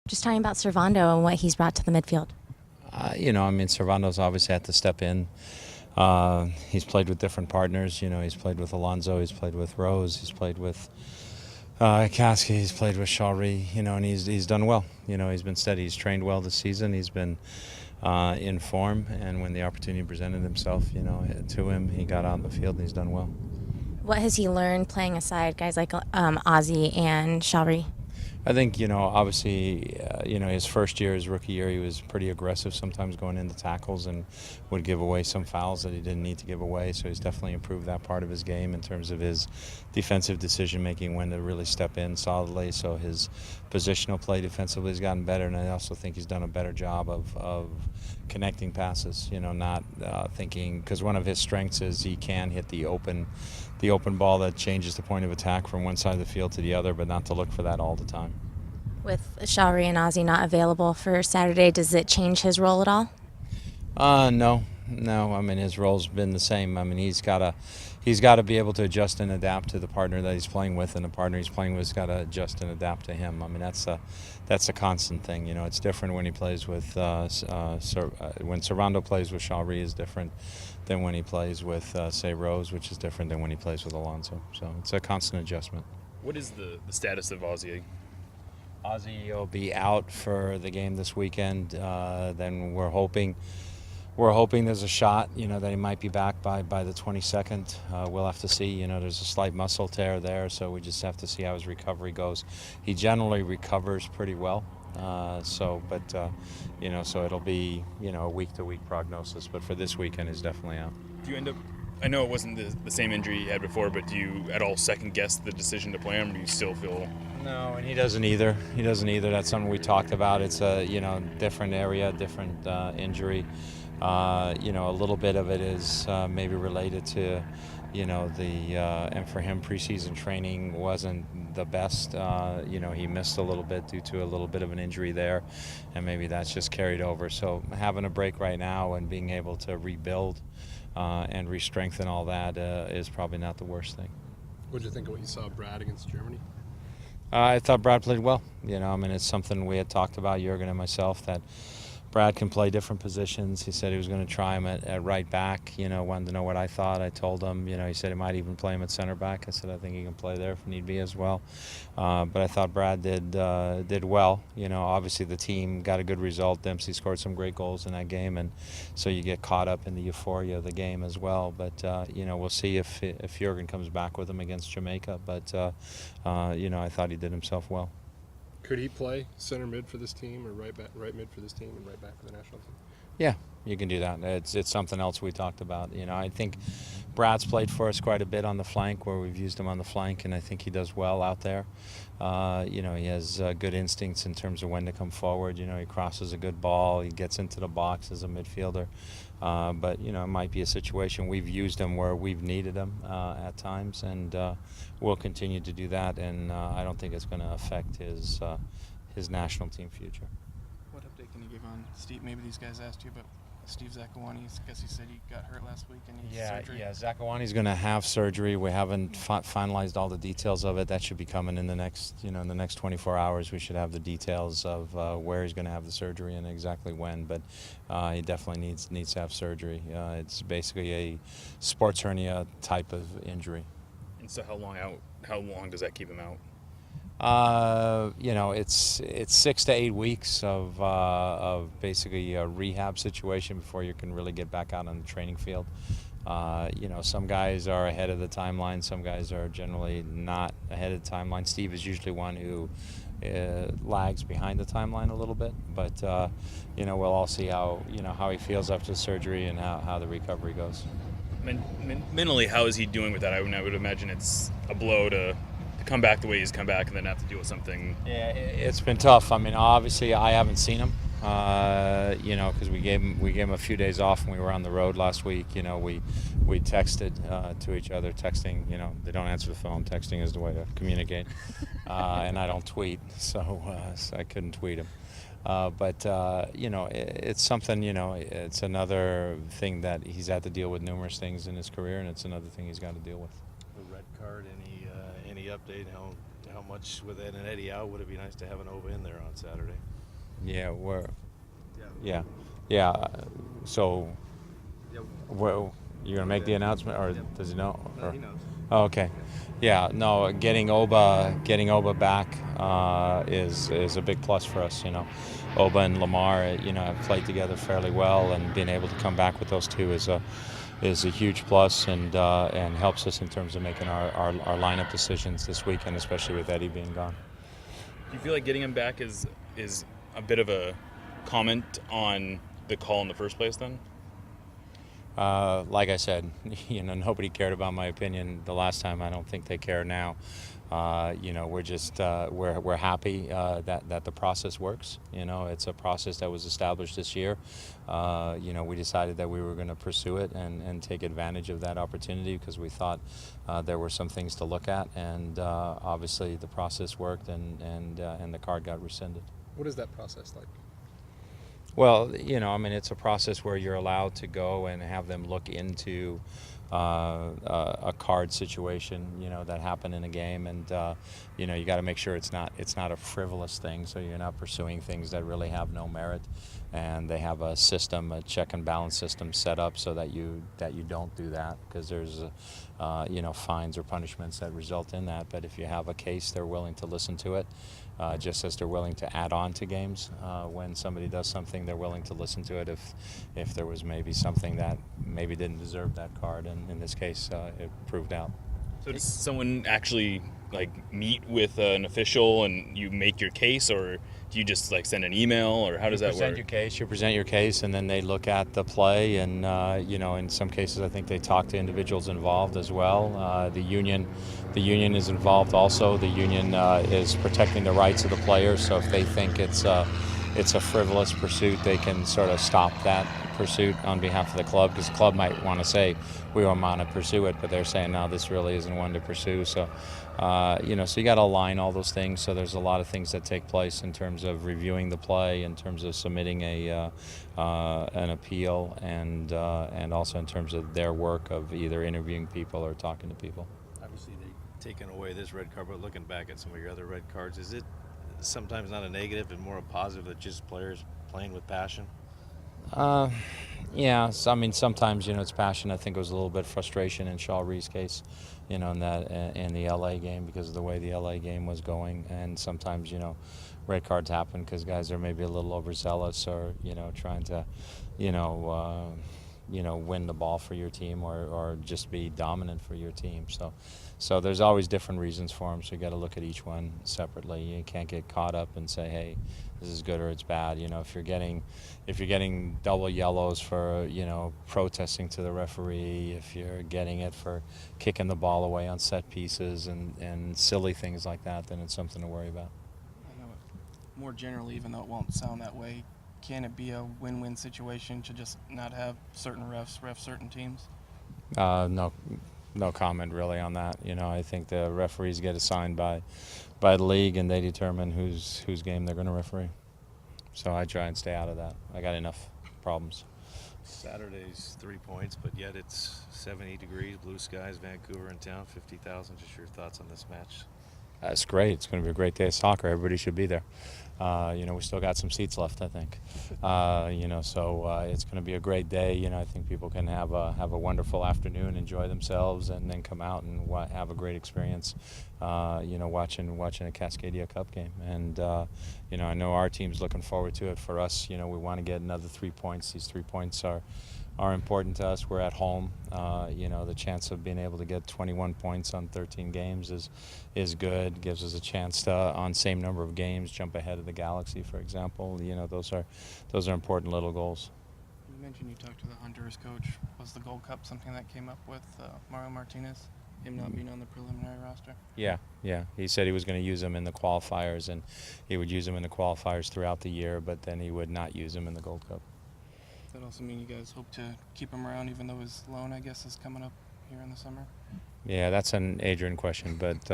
Just talking about Servando and what he's brought to the midfield. Servando's obviously had to step in. He's played with different partners. He's played with Alonso, he's played with Rose, he's played with Kasky, he's played with Shawry, and he's done well. He's been steady. He's trained well this season. He's been in form, and when the opportunity presented himself, to him, he got out in the field and he's done well. What has he learned playing aside guys like Ozzy and Shawry? I think, obviously, his first year, his rookie year, he was pretty aggressive sometimes going into tackles and would give away some fouls that he didn't need to give away. So he's definitely improved that part of his game in terms of his defensive decision-making, when to really step in solidly. So his positional play defensively has gotten better, and I also think he's done a better job of connecting passes, not thinking, because one of his strengths is he can hit the open ball that changes the point of attack from one side of the field to the other, but not to look for that all the time. With Shawry and Ozzy not available for Saturday, does it change his role at all? No. I mean, his role's been the same. I mean, he's got to be able to adjust and adapt to the partner that he's playing with, and the partner he's playing with has got to adjust and adapt to him. I mean, that's a constant thing. It's different when he plays with when Servando plays with Shawry is different than when he plays with say Rose, which is different than when he plays with Alonso. So it's a constant adjustment. What is the status of Ozzy? Ozzy will be out for the game this weekend. Then we're hoping there's a shot, that he might be back by the 22nd. We'll have to see. There's a slight muscle tear there, so we just have to see how his recovery goes. He generally recovers pretty well. So it'll be, a week-to-week prognosis. But for this weekend, he's definitely out. Do you end up? I know it wasn't the same injury he had before, but do you at all second guess the decision to play him, or do you still feel? No, and he doesn't either. That's something we talked about. It's a different area, different injury. A little bit of it is maybe related to, and for him, preseason training wasn't the best. He missed a little bit due to a little bit of an injury there, and maybe that's just carried over. So having a break right now and being able to rebuild and re-strengthen all that is probably not the worst thing. What did you think of what you saw Brad against Germany? I thought Brad played well. It's something we had talked about, Jurgen and myself, that Brad can play different positions. He said he was going to try him at right back. Wanted to know what I thought. I told him. He said he might even play him at center back. I said I think he can play there if need be as well. But I thought Brad did well. Obviously the team got a good result. Dempsey scored some great goals in that game, and so you get caught up in the euphoria of the game as well. But we'll see if Jurgen comes back with him against Jamaica. But I thought he did himself well. Could he play center mid for this team, or right mid for this team, and right back for the national team? Yeah, you can do that. It's something else we talked about. I think Brad's played for us quite a bit on the flank, where we've used him on the flank, and I think he does well out there. He has good instincts in terms of when to come forward. He crosses a good ball. He gets into the box as a midfielder. But it might be a situation we've used him where we've needed him at times, and we'll continue to do that. And I don't think it's going to affect his national team future. What update can you give on Steve? Maybe these guys asked you, but Steve Zakawani, I guess he said he got hurt last week and he had surgery. Yeah, Zakawani's going to have surgery. We haven't finalized all the details of it. That should be coming in the next 24 hours. We should have the details of where he's going to have the surgery and exactly when. But he definitely needs to have surgery. It's basically a sports hernia type of injury. And so how long does that keep him out? It's 6 to 8 weeks of basically a rehab situation before you can really get back out on the training field. Some guys are ahead of the timeline. Some guys are generally not ahead of the timeline. Steve is usually one who lags behind the timeline a little bit, but we'll all see how he feels after the surgery and how the recovery goes. Mentally, how is he doing with that? I would imagine it's a blow to come back the way he's come back and then have to deal with something. Yeah, it's been tough. I mean, obviously I haven't seen him, because we gave him a few days off when we were on the road last week. We texted to each other. Texting, they don't answer the phone. Texting is the way to communicate, and I don't tweet, so I couldn't tweet him. But it's something. It's another thing that he's had to deal with numerous things in his career, and it's another thing he's got to deal with. The red card, any update how much with Ed and Eddie out would it be nice to have an Ova in there on Saturday? Yeah, we're Yeah. yeah. So, Yeah. well, you gonna make the Yeah. announcement, or Yep. does he know? No, Or? he knows. Oh, okay. Yeah. No, getting Oba back is a big plus for us. Oba and Lamar, have played together fairly well, and being able to come back with those two is a huge plus, and helps us in terms of making our lineup decisions this weekend, especially with Eddie being gone. Do you feel like getting him back is a bit of a comment on the call in the first place then? Like I said, nobody cared about my opinion the last time. I don't think they care now. We're just we're happy that the process works. It's a process that was established this year. We decided that we were going to pursue it and take advantage of that opportunity because we thought there were some things to look at, and obviously the process worked, and the card got rescinded. What is that process like? Well, it's a process where you're allowed to go and have them look into a card situation, that happened in a game, and you got to make sure it's not a frivolous thing, so you're not pursuing things that really have no merit. And they have a system, a check and balance system set up so that you don't do that, because there's fines or punishments that result in that. But if you have a case, they're willing to listen to it. Just as they're willing to add on to games when somebody does something, they're willing to listen to it if there was maybe something that maybe didn't deserve that card, and in this case it proved out. So does someone actually meet with an official and you make your case, or do you just send an email, or how does that work? You present your case, and then they look at the play, and in some cases I think they talk to individuals involved as well. The union is involved also. The union is protecting the rights of the players, so if they think it's a frivolous pursuit, they can sort of stop that pursuit on behalf of the club, because the club might want to say we want to pursue it, but they're saying no, this really isn't one to pursue. So so you got to align all those things. So there's a lot of things that take place in terms of reviewing the play, in terms of submitting an appeal, and also in terms of their work of either interviewing people or talking to people. Obviously, they've taken away this red card, but looking back at some of your other red cards, is it sometimes not a negative and more a positive that just players playing with passion? Yeah, so, sometimes it's passion. I think it was a little bit frustration in Shaw Ree's case, in the LA game, because of the way the LA game was going, and sometimes red cards happen because guys are maybe a little overzealous, or trying to win the ball for your team, or just be dominant for your team. So there's always different reasons for them. So you got to look at each one separately. You can't get caught up and say, hey, this is good or it's bad. If you're getting double yellows for protesting to the referee, if you're getting it for kicking the ball away on set pieces and silly things like that, then it's something to worry about. I know more generally, even though it won't sound that way, can it be a win-win situation to just not have certain refs ref certain teams? No comment really on that. I think the referees get assigned by the league, and they determine whose game they're going to referee. So I try and stay out of that. I got enough problems. Saturday's 3 points, but yet it's 70 degrees, blue skies, Vancouver in town, 50,000. Just your thoughts on this match? That's great. It's going to be a great day of soccer. Everybody should be there. We still got some seats left, I think. So it's going to be a great day. I think people can have a wonderful afternoon, enjoy themselves, and then come out and have a great experience. Watching a Cascadia Cup game, and I know our team's looking forward to it. For us, we want to get another 3 points. These 3 points are important to us. We're at home. The chance of being able to get 21 points on 13 games is good. Gives us a chance to, on same number of games, jump ahead of the Galaxy, for example. Those are important little goals. You mentioned you talked to the Honduras coach. Was the Gold Cup something that came up with Mario Martinez, him not being on the preliminary roster? Yeah. He said he was going to use him in the qualifiers, and he would use him in the qualifiers throughout the year, but then he would not use him in the Gold Cup. Does that also mean you guys hope to keep him around, even though his loan, I guess, is coming up here in the summer? Yeah, that's an Adrian question, but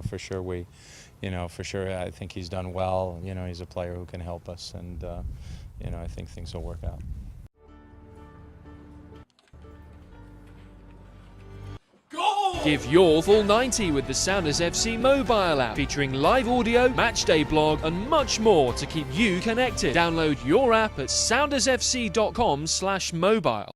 for sure, I think he's done well. He's a player who can help us, and I think things will work out. Goal! Give your full 90 with the Sounders FC mobile app, featuring live audio, matchday blog, and much more to keep you connected. Download your app at soundersfc.com/mobile.